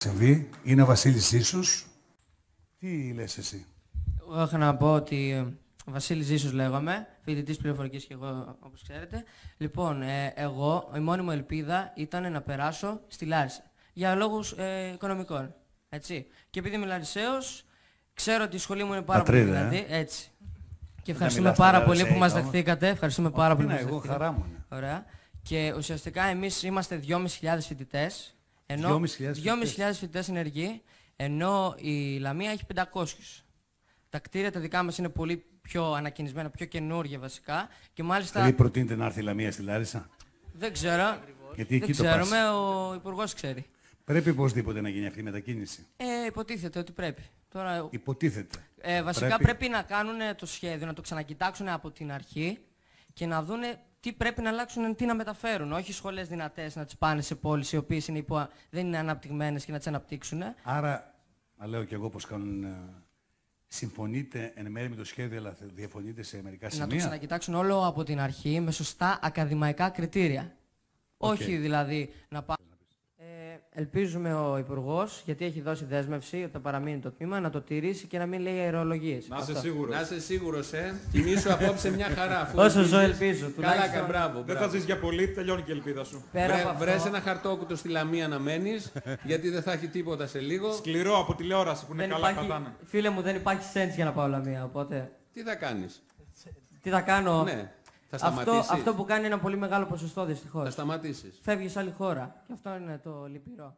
Συμβεί, είναι ο Βασίλης Ζήσους. Τι λες εσύ? Εγώ είχα να πω ότι ο Βασίλης Ζήσους λέγομαι, φοιτητής πληροφορικής και εγώ, όπως ξέρετε. Λοιπόν, εγώ, η μόνη μου ελπίδα ήταν να περάσω στη Λάρισα, για λόγους οικονομικών, έτσι. Και επειδή είμαι Λαρισαίος, ξέρω ότι η σχολή μου είναι πάρα πολύ δυνατή, έτσι. Και ευχαριστούμε πάρα πολύ που μας δεχθήκατε. Ευχαριστούμε πάρα πολύ που μας δεχθήκατε. Εγώ χαρά μου είναι. Ωραία. Και ουσιαστικά εμείς είμαστε 2.500 φοιτητές, ενώ 2.500 φοιτητές ενεργοί, ενώ η Λαμία έχει 500. Τα κτίρια τα δικά μας είναι πολύ πιο ανακαινισμένα, πιο καινούργια βασικά. Και μάλιστα... Δηλαδή προτείνεται να έρθει η Λαμία στη Λάρισα? Δεν ξέρω. Γιατί εκεί δεν το ξέρουμε, ο Υπουργός ξέρει. Πρέπει οπωσδήποτε να γίνει αυτή η μετακίνηση. Υποτίθεται ότι πρέπει. Τώρα... Υποτίθεται. Βασικά πρέπει να κάνουν το σχέδιο, να το ξανακοιτάξουν από την αρχή και να δούνε τι πρέπει να αλλάξουν, τι να μεταφέρουν. Όχι σχολές δυνατές να τις πάνε σε πόλεις οι οποίες δεν είναι αναπτυγμένες και να τις αναπτύξουν. Άρα, να λέω κι εγώ πώς κάνουν... Συμφωνείτε εν μέρει με το σχέδιο, αλλά διαφωνείτε σε μερικά σημεία? Να το ξανακοιτάξουν όλο από την αρχή με σωστά ακαδημαϊκά κριτήρια. Όχι δηλαδή να πάμε. Ελπίζουμε ο Υπουργός, γιατί έχει δώσει δέσμευση ότι θα παραμείνει το τμήμα, να το τηρήσει και να μην λέει αερολογίες. Να είσαι σίγουρος. Να είσαι σίγουρος, Κοιμήσου απόψε μια χαρά. Όσο ζω ελπίζω. Καλά και μπράβο. Δεν θα ζεις για πολύ, τελειώνει και η ελπίδα σου. Βρες ένα χαρτόκουτο στη Λαμία να μένεις, γιατί δεν θα έχει τίποτα σε λίγο. Σκληρό από τηλεόραση που είναι καλά πατάνε. Φίλε μου, δεν υπάρχει σέντς για να πάω Λαμία, οπότε... Τι θα κάνεις? Τι θα κάνω? Ναι. Θα σταματήσεις. Αυτό που κάνει ένα πολύ μεγάλο ποσοστό δυστυχώς. Θα σταματήσεις. Φεύγει σε άλλη χώρα. Και αυτό είναι το λυπηρό.